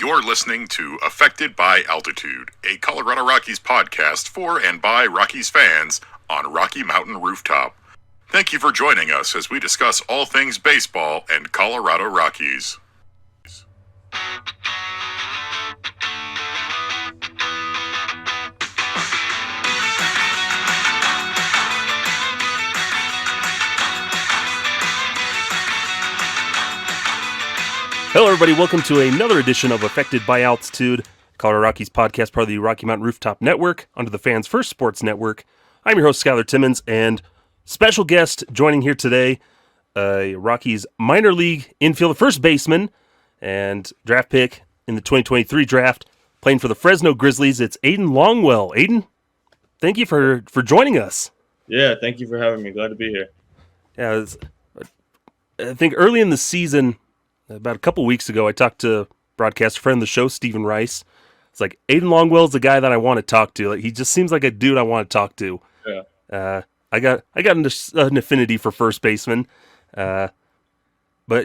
You're listening to Affected by Altitude, a Colorado Rockies podcast for and by Rockies fans on Rocky Mountain Rooftop. Thank you for joining us as we discuss all things baseball and Colorado Rockies. Hello, everybody. Welcome to another edition of Affected by Altitude, Colorado Rockies podcast, part of the Rocky Mountain Rooftop Network, under the Fans First Sports Network. I'm your host, Skyler Timmons, and special guest joining here today, Rockies minor league infielder, first baseman, and draft pick in the 2023 draft, playing for the Fresno Grizzlies. It's Aidan Longwell. Aidan, thank you for joining us. Yeah, thank you for having me. Glad to be here. Yeah, I think early in the season, about a couple weeks ago, I talked to broadcaster friend of the show, Stephen Rice. It's like, Aidan Longwell's the guy that I want to talk to. Like, he just seems like a dude I want to talk to. Yeah. I got an affinity for first baseman. But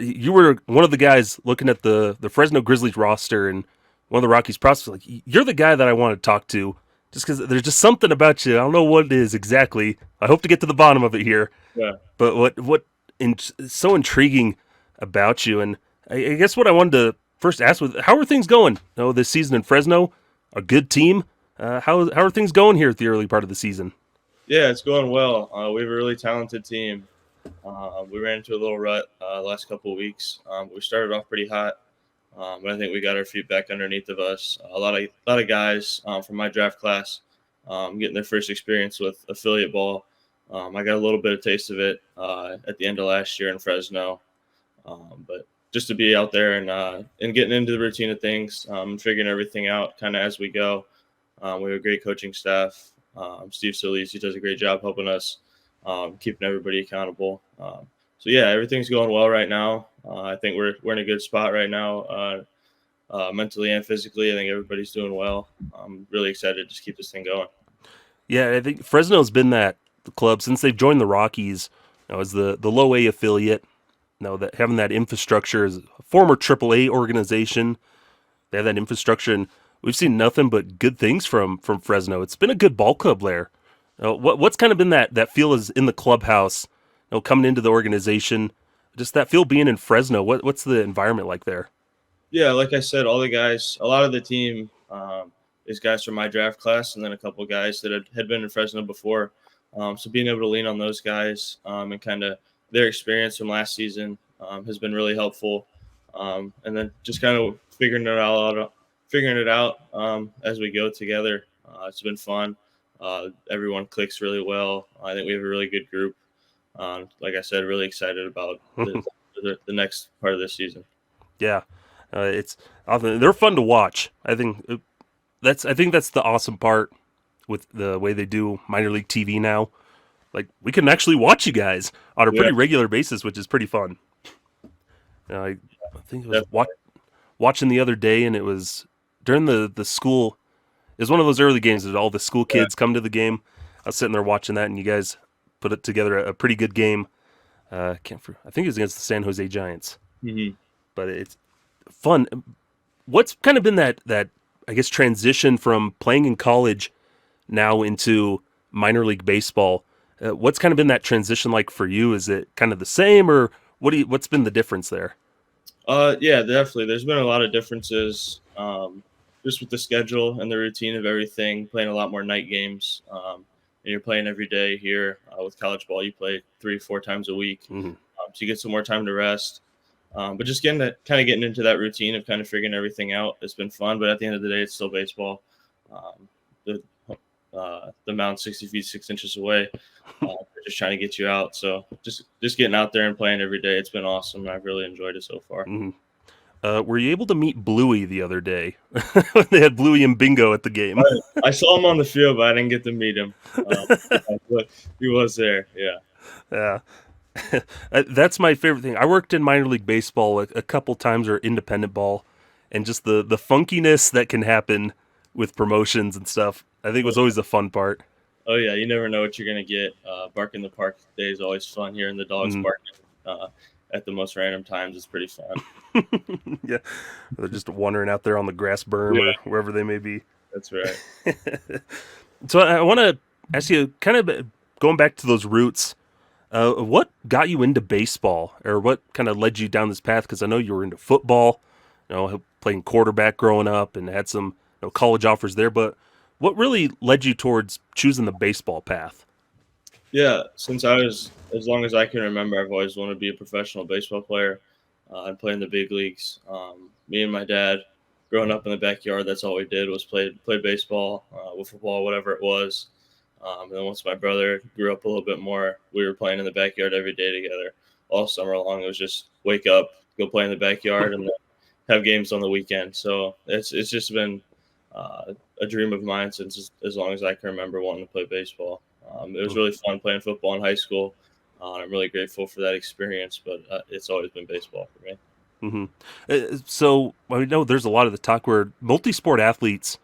you were one of the guys looking at the Fresno Grizzlies roster and one of the Rockies prospects. Like, you're the guy that I want to talk to, just because there's just something about you. I don't know what it is exactly. I hope to get to the bottom of it here. Yeah. But what is so intriguing about you, and I guess what I wanted to first ask was, how are things going? This season in Fresno, a good team. How are things going here at the early part of the season? Yeah, it's going well. We have a really talented team. We ran into a little rut last couple of weeks. We started off pretty hot, but I think we got our feet back underneath of us. A lot of guys from my draft class getting their first experience with affiliate ball. I got a little bit of taste of it at the end of last year in Fresno, but just to be out there and getting into the routine of things, figuring everything out kind of as we go. We have a great coaching staff. Steve Solis, he does a great job helping us, keeping everybody accountable. So yeah, everything's going well right now. I think we're in a good spot right now, mentally and physically. I think everybody's doing well. I'm really excited to just keep this thing going. Yeah, I think Fresno's been the club since they've joined the Rockies. As the Low-A affiliate. That having that infrastructure as a former AAA organization, they have that infrastructure, and we've seen nothing but good things from Fresno. It's been a good ball club there. What's kind of been that feel is in the clubhouse, coming into the organization, just that feel being in Fresno. What's the environment like there? Yeah, like I said, all the guys, a lot of the team is guys from my draft class, and then a couple guys that had been in Fresno before. So being able to lean on those guys and kind of their experience from last season has been really helpful. And then just kind of figuring it out as we go together. It's been fun. Everyone clicks really well. I think we have a really good group. Like I said, really excited about the next part of this season. Yeah, they're fun to watch. I think that's the awesome part with the way they do minor league TV now. Like, we can actually watch you guys on a pretty regular basis, which is pretty fun. I think it was watching the other day, and it was during the school. It was one of those early games that all the school kids come to the game. I was sitting there watching that, and you guys put it together a pretty good game. I think it was against the San Jose Giants. Mm-hmm. But it's fun. What's kind of been that I guess transition from playing in college now into minor league baseball? What's kind of been that transition like for you? Is it kind of the same, or what's been the difference there? Yeah, definitely. There's been a lot of differences just with the schedule and the routine of everything, playing a lot more night games. And you're playing every day here with college ball. You play 3-4 times a week. Mm-hmm. So you get some more time to rest. But just getting into that routine of kind of figuring everything out. It's been fun, but at the end of the day, it's still baseball. The mound 60 feet 6 inches away. They're just trying to get you out. So just getting out there and playing every day. It's been awesome. I've really enjoyed it so far. Mm-hmm. Were you able to meet Bluey the other day? They had Bluey and Bingo at the game. I saw him on the field, but I didn't get to meet him. But he was there. Yeah. That's my favorite thing. I worked in minor league baseball a couple times, or independent ball, and just the funkiness that can happen with promotions and stuff, I think was always a fun part. Oh, yeah. You never know what you're going to get. Bark in the Park Day is always fun, hearing the dogs barking. at the most random times. It's pretty fun. Yeah, they're just wandering out there on the grass berm or wherever they may be. That's right. So I want to ask you, kind of going back to those roots, what got you into baseball, or what kind of led you down this path? Because I know you were into football, playing quarterback growing up, and had some college offers there. But what really led you towards choosing the baseball path? Yeah, since I was, as long as I can remember, I've always wanted to be a professional baseball player and play in the big leagues. Me and my dad, growing up in the backyard, that's all we did was play baseball, with football, whatever it was. And then once my brother grew up a little bit more, we were playing in the backyard every day together all summer long. It was just wake up, go play in the backyard, and then have games on the weekend. So it's just been a dream of mine since as long as I can remember wanting to play baseball. It was really fun playing football in high school. I'm really grateful for that experience, but it's always been baseball for me. So I know there's a lot of the talk where multi-sport athletes,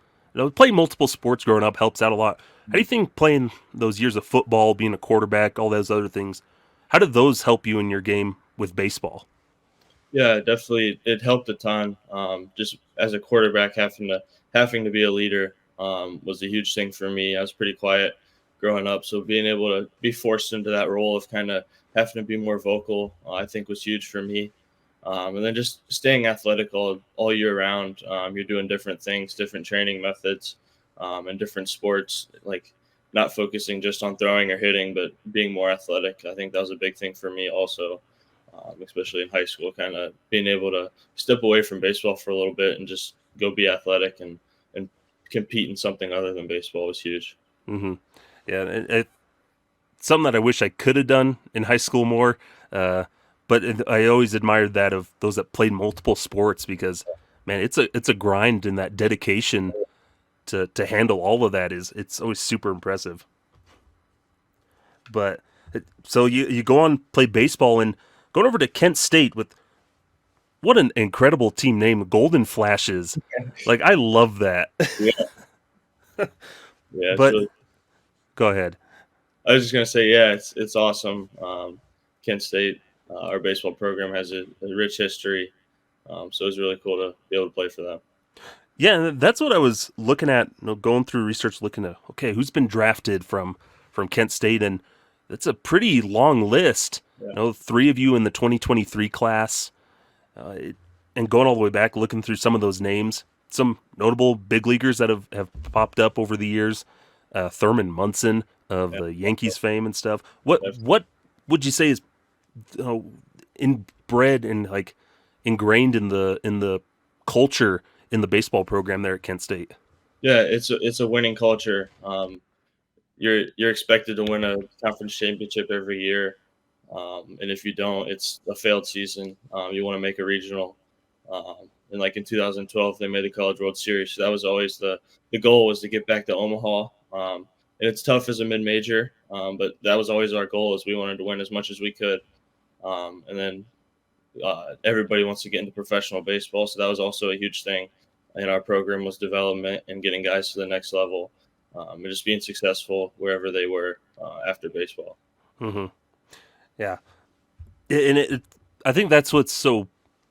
playing multiple sports growing up helps out a lot. How do you think playing those years of football, being a quarterback, all those other things, how did those help you in your game with baseball? Yeah, definitely. It helped a ton. Just as a quarterback, having to be a leader was a huge thing for me. I was pretty quiet growing up, so being able to be forced into that role of kind of having to be more vocal, I think was huge for me. And then just staying athletic all year round. You're doing different things, different training methods, and different sports, like not focusing just on throwing or hitting, but being more athletic. I think that was a big thing for me also, especially in high school, kind of being able to step away from baseball for a little bit and just go be athletic and compete in something other than baseball was huge. Mm-hmm. Yeah, it's something that I wish I could have done in high school more. But I always admired that of those that played multiple sports because, man, it's a grind, and that dedication to handle all of that it's always super impressive. But so you go on play baseball and going over to Kent State with what an incredible team name, Golden Flashes. Like I love that. Yeah, yeah. But really, go ahead. I was just gonna say, yeah, it's awesome. Kent State, our baseball program has a rich history, so it's really cool to be able to play for them. Yeah, that's what I was looking at. Going through research, looking at who's been drafted from Kent State, and it's a pretty long list. Yeah. 3 of you in the 2023 class, and going all the way back, looking through some of those names, some notable big leaguers that have popped up over the years. Thurman Munson of the Yankees fame and stuff. What would you say is inbred and like ingrained in the culture in the baseball program there at Kent State? Yeah, it's a winning culture. You're expected to win a conference championship every year, and if you don't, it's a failed season. You want to make a regional, and like in 2012, they made the College World Series. So that was always the goal, was to get back to Omaha. And it's tough as a mid-major, but that was always our goal, is we wanted to win as much as we could. And then everybody wants to get into professional baseball, so that was also a huge thing in our program, was development and getting guys to the next level, and just being successful wherever they were after baseball. Mm-hmm. Yeah, and I think that's what's so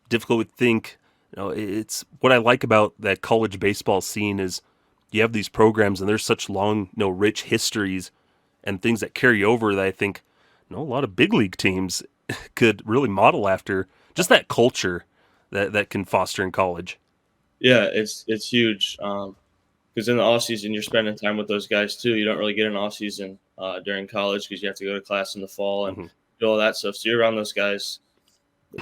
difficult to think. It's what I like about that college baseball scene is you have these programs and there's such long, rich histories and things that carry over that I think a lot of big league teams could really model after, just that culture that can foster in college. Yeah, it's huge, because in the off season you're spending time with those guys too. You don't really get an off season during college because you have to go to class in the fall and do all that stuff. So you're around those guys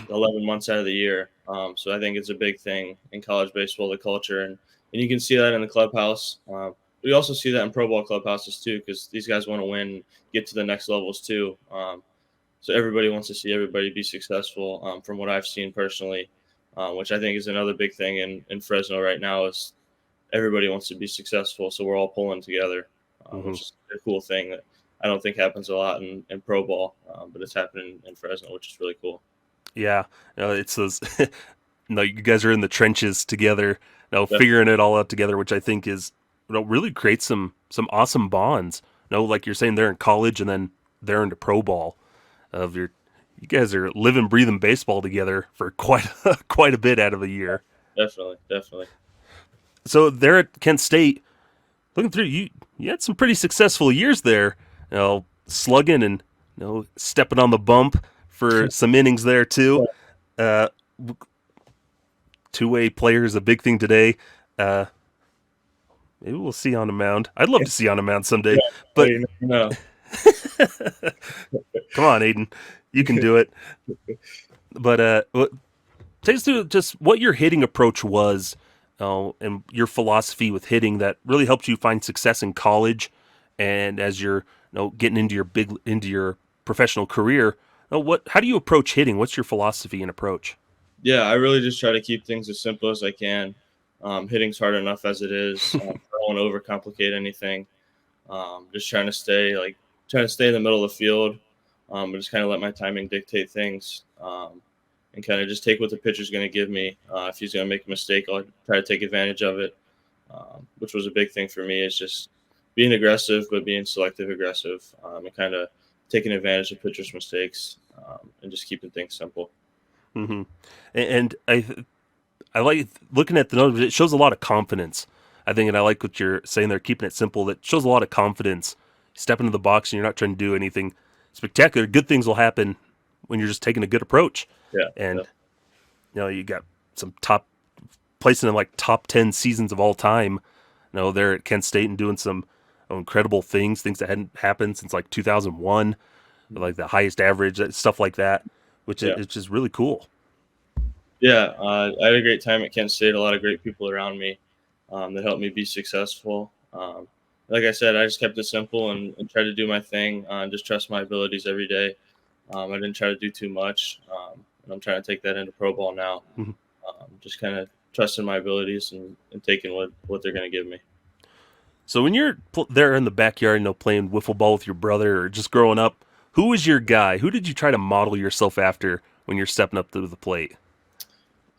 11 months out of the year. So I think it's a big thing in college baseball, the culture, and you can see that in the clubhouse. We also see that in pro ball clubhouses too, because these guys want to win, get to the next levels too. So everybody wants to see everybody be successful, from what I've seen personally, which I think is another big thing in Fresno right now, is everybody wants to be successful. So we're all pulling together, which is a cool thing that I don't think happens a lot in pro ball, but it's happening in Fresno, which is really cool. Yeah, it's those. You guys are in the trenches together, figuring it all out together, which I think is really creates some awesome bonds. Like you're saying, they're in college and then they're into pro ball. you guys are living, breathing baseball together for quite quite a bit out of a year. Definitely. So there at Kent State, looking through, you had some pretty successful years there. Slugging and stepping on the bump for some innings there too. Two-way player is a big thing today. Maybe we'll see on a mound. I'd love to see on a mound someday. But no. Come on, Aidan, you can do it. But take us through just what your hitting approach was, and your philosophy with hitting that really helped you find success in college, and as you're getting into your professional career. How do you approach hitting? What's your philosophy and approach? Yeah, I really just try to keep things as simple as I can. Hitting's hard enough as it is. I don't want to overcomplicate anything. Just trying to stay in the middle of the field, and just kind of let my timing dictate things, and kind of just take what the pitcher's going to give me. If he's going to make a mistake, I'll try to take advantage of it, which was a big thing for me. Is just being aggressive, but being selective aggressive, and kind of taking advantage of pitchers' mistakes, and just keeping things simple. Mm-hmm. And I like looking at the numbers. It shows a lot of confidence, I think, and I like what you're saying there, keeping it simple. That shows a lot of confidence. You step into the box and you're not trying to do anything spectacular. Good things will happen when you're just taking a good approach. Yeah. And you got some placing in like top 10 seasons of all time. They're at Kent State and doing some incredible things that hadn't happened since like 2001, like the highest average, stuff like that, which is just really cool. Yeah, I had a great time at Kent State. A lot of great people around me that helped me be successful. Like I said, I just kept it simple and tried to do my thing, and just trust my abilities every day. I didn't try to do too much, and I'm trying to take that into pro ball now. Mm-hmm. Just kind of trusting my abilities and taking what they're going to give me. So when you're there in the backyard, playing wiffle ball with your brother or just growing up, who was your guy? Who did you try to model yourself after when you're stepping up to the plate?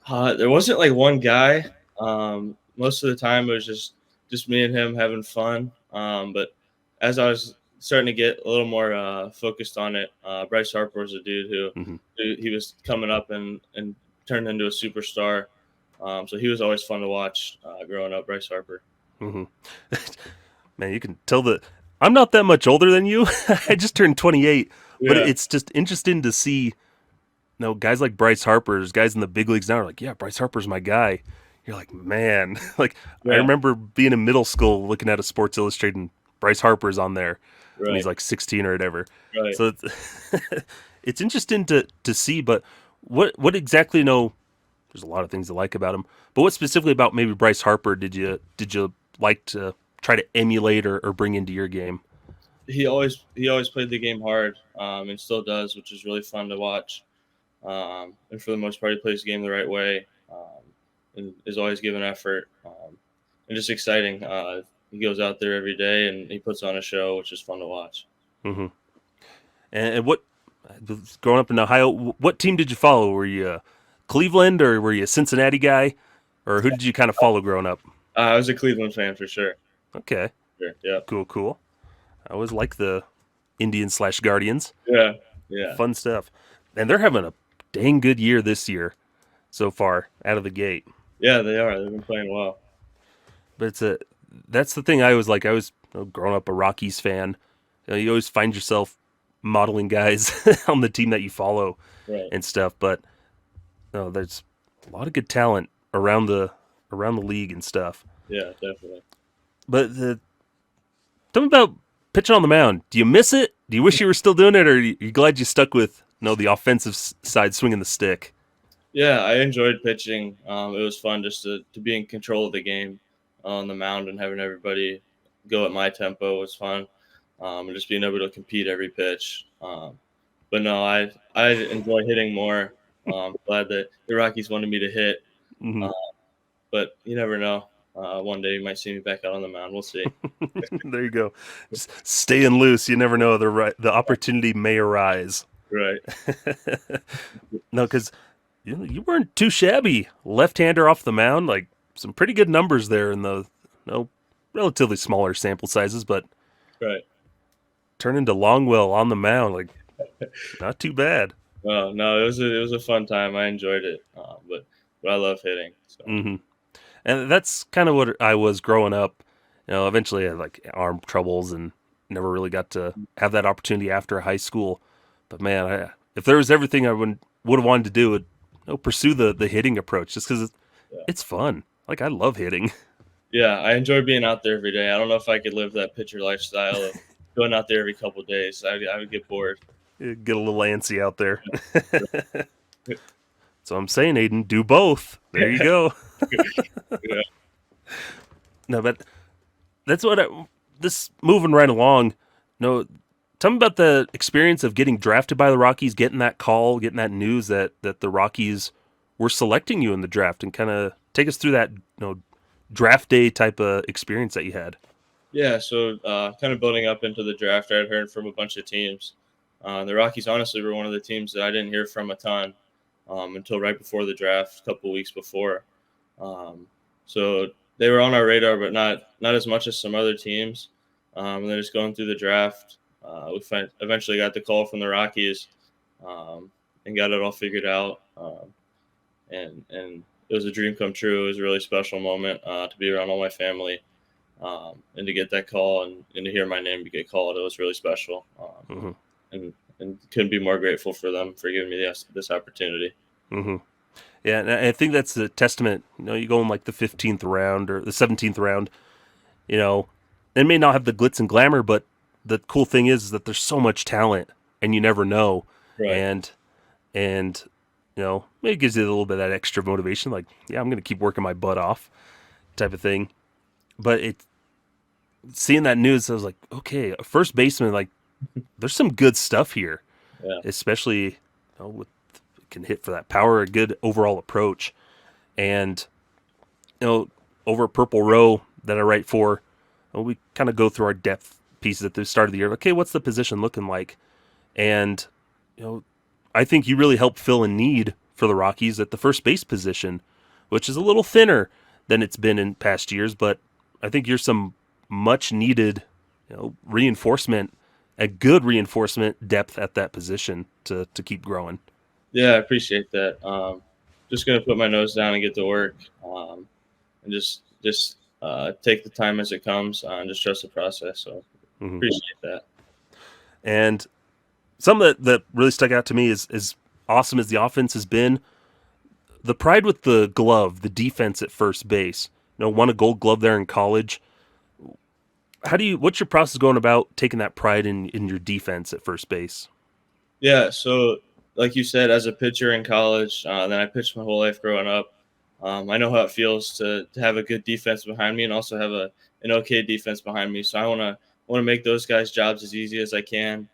There wasn't like one guy. Most of the time it was just me and him having fun. But as I was starting to get a little more focused on it, Bryce Harper was a dude who he was coming up and turned into a superstar. So he was always fun to watch growing up, Bryce Harper. Mm-hmm. Man, you can tell that I'm not that much older than you. I just turned 28, but it's just interesting to see, guys like Bryce Harper, guys in the big leagues now are like, yeah, Bryce Harper's my guy. You're like, man, I remember being in middle school looking at a Sports Illustrated and Bryce Harper's on there when he's like 16 or whatever. Right. So it's interesting to see, but what exactly, there's a lot of things to like about him, but what specifically about maybe Bryce Harper did you like to try to emulate or bring into your game? He always played the game hard, and still does, which is really fun to watch. And for the most part, he plays the game the right way, and is always giving effort, and just exciting. He goes out there every day and he puts on a show, which is fun to watch. Mm-hmm. And what, growing up in Ohio, what team did you follow? Were you Cleveland or were you a Cincinnati guy, or who did you kind of follow growing up? I was a Cleveland fan for sure. Okay. Sure. Yeah. Cool. I always like the Indians/Guardians. Yeah. Fun stuff. And they're having a dang good year this year so far out of the gate. Yeah, they are. They've been playing well. But that's the thing I was like. I was growing up a Rockies fan. You always find yourself modeling guys on the team that you follow and stuff. But there's a lot of good talent around the league and stuff. Yeah, definitely. But tell me about pitching on the mound. Do you miss it? Do you wish you were still doing it, or are you glad you stuck with the offensive side, swinging the stick? Yeah, I enjoyed pitching. It was fun just to be in control of the game on the mound, and having everybody go at my tempo was fun. And just being able to compete every pitch. But no, I enjoy hitting more. I'm glad that the Rockies wanted me to hit. Mm-hmm. But you never know. One day you might see me back out on the mound. We'll see. There you go. Just staying loose. You never know. The opportunity may arise. Right. No, because you weren't too shabby. Left-hander off the mound, like some pretty good numbers there in the relatively smaller sample sizes, but right. Turning to Longwell on the mound, like not too bad. Well, no, it was a fun time. I enjoyed it, but I love hitting. So Hmm. And that's kind of what I was growing up. Eventually I had like arm troubles and never really got to have that opportunity after high school. But man, if there was everything I would have wanted to do, it pursue the hitting approach just because yeah, it's fun. Like I love hitting. yeah, I enjoy being out there every day. I don't know if I could live that pitcher lifestyle of going out there every couple of days. I would get bored. Get a little antsy out there. Yeah. So I'm saying, Aidan, do both. There you go. Yeah. No, but that's this moving right along. No, tell me about the experience of getting drafted by the Rockies, getting that call, getting that news that the Rockies were selecting you in the draft, and kind of take us through that draft day type of experience that you had. Yeah, so kind of building up into the draft, I had heard from a bunch of teams. The Rockies, honestly, were one of the teams that I didn't hear from a ton until right before the draft, a couple weeks before. So they were on our radar, but not as much as some other teams. And then just going through the draft, eventually got the call from the Rockies and got it all figured out. And it was a dream come true. It was a really special moment to be around all my family. And to get that call and to hear my name get called, it was really special. Mm-hmm. And couldn't be more grateful for them for giving me this opportunity. Mm-hmm. Yeah, and I think that's a testament. You go in like the 15th round or the 17th round. It may not have the glitz and glamour, but the cool thing is that there's so much talent, and you never know. Right. And maybe it gives you a little bit of that extra motivation. Like, yeah, I'm going to keep working my butt off, type of thing. But seeing that news, I was like, okay, a first baseman, like, there's some good stuff here, Yeah. especially with can hit for that power, a good overall approach. And over at Purple Row that I write for, we kind of go through our depth pieces at the start of the year. Okay, what's the position looking like? And I think you really helped fill a need for the Rockies at the first base position, which is a little thinner than it's been in past years, but I think you're some much needed reinforcement, a good reinforcement depth at that position to keep growing. Yeah, I appreciate that. Just gonna put my nose down and get to work, and just take the time as it comes, and just trust the process. So appreciate that. And something that really stuck out to me is as awesome as the offense has been, the pride with the glove, the defense at first base. Won a Gold Glove there in college. What's your process going about taking that pride in your defense at first base? Yeah, so like you said, as a pitcher in college, then I pitched my whole life growing up. I know how it feels to have a good defense behind me and also have an okay defense behind me. So I want to make those guys' jobs as easy as I can.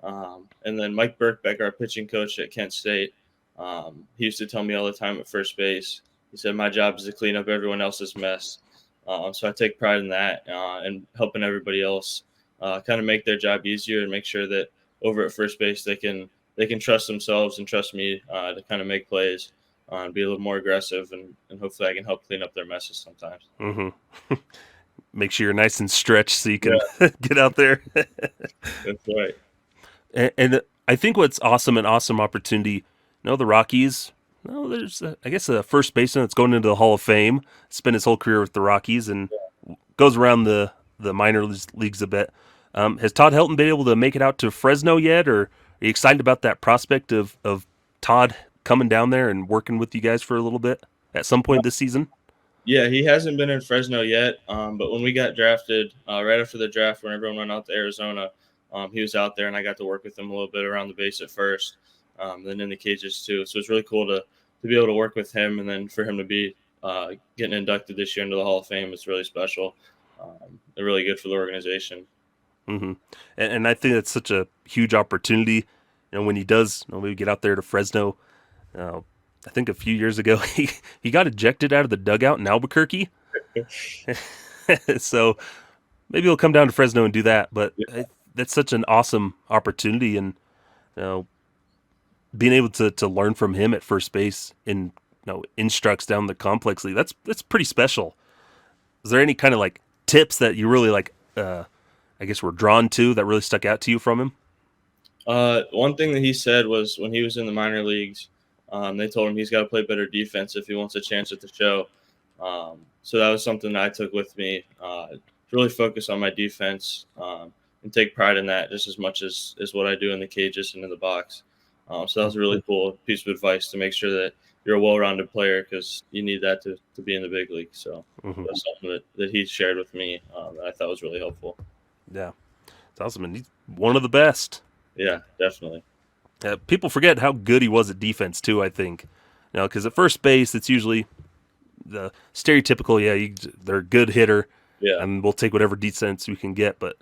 And then Mike Birkbeck, our pitching coach at Kent State, he used to tell me all the time at first base. He said my job is to clean up everyone else's mess. So I take pride in that and helping everybody else kind of make their job easier and make sure that over at first base they can trust themselves and trust me to kind of make plays and be a little more aggressive and hopefully I can help clean up their messes sometimes. Mm-hmm. Make sure you're nice and stretched so you can get out there. That's right. And I think what's awesome, an awesome opportunity, the Rockies, there's, I guess, a first baseman that's going into the Hall of Fame, spent his whole career with the Rockies and goes around the minor leagues a bit. Has Todd Helton been able to make it out to Fresno yet, or are you excited about that prospect of Todd coming down there and working with you guys for a little bit at some point this season? Yeah, he hasn't been in Fresno yet, but when we got drafted, right after the draft, when everyone went out to Arizona, he was out there, and I got to work with him a little bit around the base at first, then in the cages too. So it's really cool to be able to work with him, and then for him to be getting inducted this year into the Hall of Fame is really special. They're really good for the organization. Mm-hmm. And I think that's such a huge opportunity. When he does, maybe get out there to Fresno. I think a few years ago he got ejected out of the dugout in Albuquerque. So maybe he'll come down to Fresno and do that. But that's such an awesome opportunity, and being able to learn from him at first base in instructs down the complex league. That's pretty special. Is there any kind of like tips that you really like? I guess were drawn to that really stuck out to you from him? One thing that he said was when he was in the minor leagues, they told him he's got to play better defense if he wants a chance at the show. So that was something that I took with me. To really focus on my defense and take pride in that just as much as what I do in the cages and in the box. So that was a really cool piece of advice to make sure that you're a well-rounded player because you need that to be in the big league. So that's something that he shared with me that I thought was really helpful. Yeah, it's awesome, and he's one of the best. Yeah, definitely. People forget how good he was at defense too. I think, because at first base it's usually the stereotypical, they're a good hitter, and we'll take whatever defense we can get. But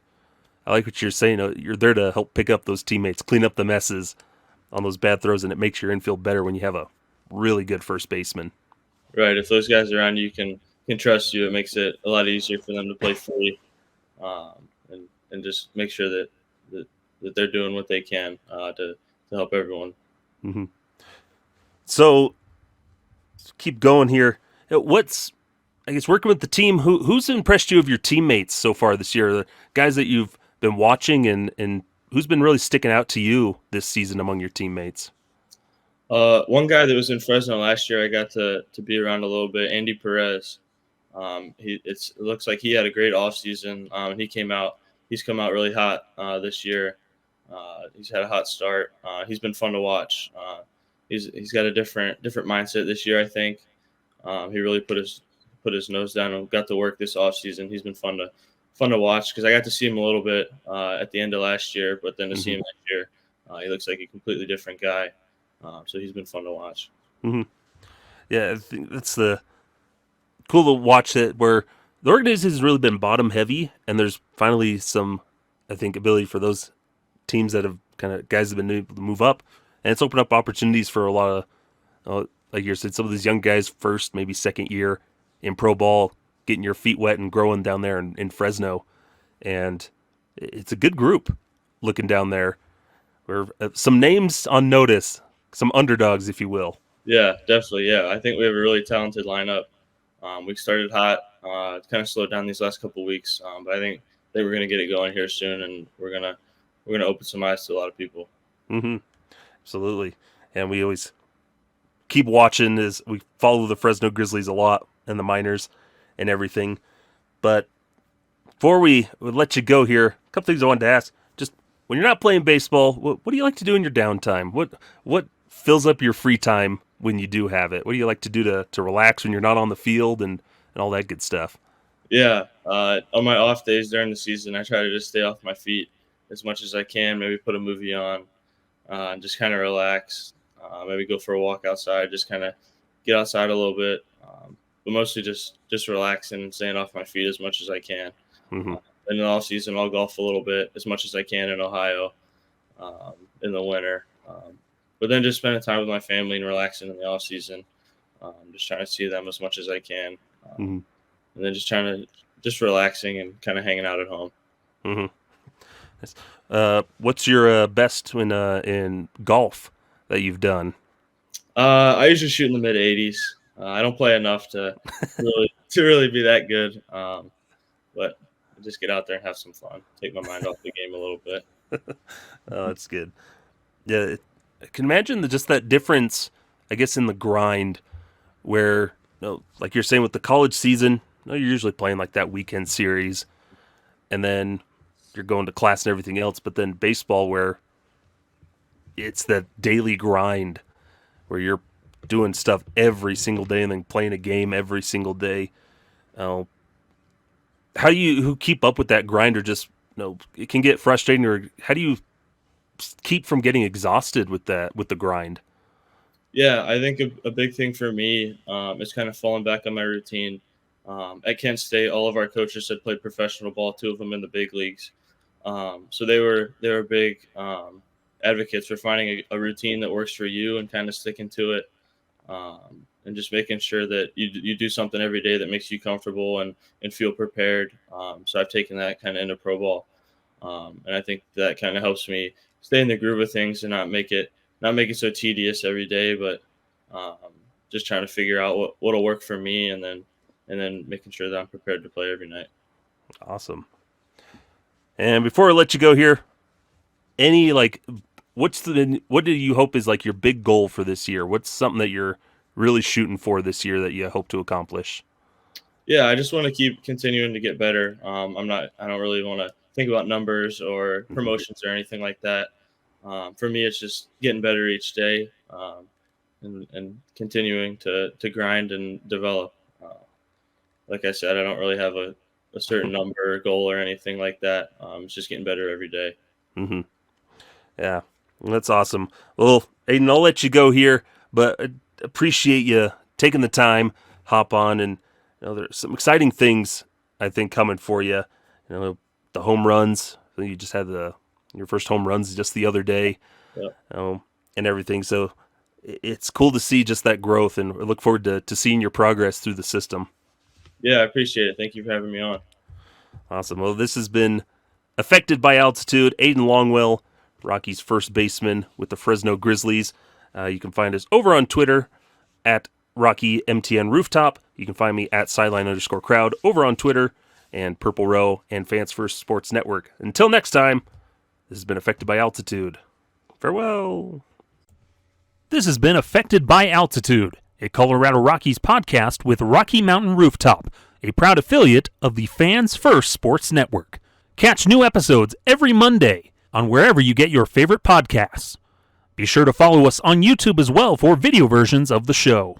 I like what you're saying. You're there to help pick up those teammates, clean up the messes on those bad throws, and it makes your infield better when you have a really good first baseman. Right. If those guys around you can trust you, it makes it a lot easier for them to play free, and just make sure that they're doing what they can to help everyone. Mm-hmm. So keep going here. What's, I guess, working with the team, who's impressed you of your teammates so far this year? The guys that you've been watching and who's been really sticking out to you this season among your teammates? One guy that was in Fresno last year, I got to be around a little bit, Andy Perez. It looks like he had a great offseason. He's come out really hot this year. He's had a hot start. He's been fun to watch. He's got a different mindset this year, I think. He really put his nose down and got to work this offseason. He's been fun to watch because I got to see him a little bit at the end of last year, but then to see him next year, he looks like a completely different guy. So he's been fun to watch. Mm-hmm. Yeah, I think that's the cool to watch that where the organization has really been bottom heavy, and there's finally some, I think, ability for those teams that have guys have been able to move up, and it's opened up opportunities for a lot of, like you said, some of these young guys first, maybe second year in pro ball, getting your feet wet and growing down there in Fresno, and it's a good group looking down there. Where some names on notice. Some underdogs, if you will. Yeah, definitely. Yeah, I think we have a really talented lineup. We started hot. It's kind of slowed down these last couple of weeks, but I think they were going to get it going here soon, and we're gonna open some eyes to a lot of people. Mm-hmm. Absolutely, and we always keep watching as we follow the Fresno Grizzlies a lot and the minors and everything. But before we let you go here, a couple things I wanted to ask. Just when you're not playing baseball, what do you like to do in your downtime? What fills up your free time when you do have it? What do you like to do to relax when you're not on the field and all that good stuff? Yeah, on my off days during the season, I try to just stay off my feet as much as I can. Maybe put a movie on and just kind of relax. Maybe go for a walk outside, just kind of get outside a little bit. But mostly just relaxing and staying off my feet as much as I can. Mm-hmm. In the off season, I'll golf a little bit as much as I can in Ohio in the winter. But then just spending time with my family and relaxing in the off season, just trying to see them as much as I can, Mm-hmm. and then just relaxing and kind of hanging out at home. Mm-hmm. What's your best in golf that you've done? I usually shoot in the mid 80s. I don't play enough to really be that good, but I just get out there and have some fun, take my mind off the game a little bit. Oh, that's good. Yeah. I can imagine just that difference, I guess, in the grind where, like you're saying with the college season, you're usually playing like that weekend series and then you're going to class and everything else. But then baseball where it's that daily grind where you're doing stuff every single day and then playing a game every single day. How do you keep up with that grind or just, it can get frustrating, or how do you keep from getting exhausted with the grind? Yeah, I think a big thing for me is kind of falling back on my routine. At Kent State, all of our coaches had played professional ball, 2 of them in the big leagues. So they were big advocates for finding a routine that works for you and kind of sticking to it, and just making sure that you do something every day that makes you comfortable and feel prepared. So I've taken that kind of into pro ball, and I think that kind of helps me stay in the groove of things and not make it so tedious every day, but just trying to figure out what'll work for me, and then making sure that I'm prepared to play every night. Awesome. And before I let you go here, any what do you hope is like your big goal for this year? What's something that you're really shooting for this year that you hope to accomplish? Yeah, I just want to keep continuing to get better. I don't really want to think about numbers or promotions or anything like that. For me, it's just getting better each day, and continuing to grind and develop. Like I said, I don't really have a certain number or goal or anything like that. It's just getting better every day. Mm-hmm. Yeah, that's awesome. Well, Aidan, I'll let you go here, but I appreciate you taking the time, hop on, and there's some exciting things I think coming for you. The home runs. I think you just had your first home runs just the other day, Yeah. And everything. So it's cool to see just that growth, and I look forward to seeing your progress through the system. Yeah, I appreciate it. Thank you for having me on. Awesome. Well, this has been Affected by Altitude. Aidan Longwell, Rocky's first baseman with the Fresno Grizzlies. You can find us over on Twitter at RockyMTN Rooftop. You can find me at sideline_crowd over on Twitter, and Purple Row and Fans First Sports Network. Until next time, this has been Affected by Altitude. Farewell. This has been Affected by Altitude, a Colorado Rockies podcast with Rocky Mountain Rooftop, a proud affiliate of the Fans First Sports Network. Catch new episodes every Monday on wherever you get your favorite podcasts. Be sure to follow us on YouTube as well for video versions of the show.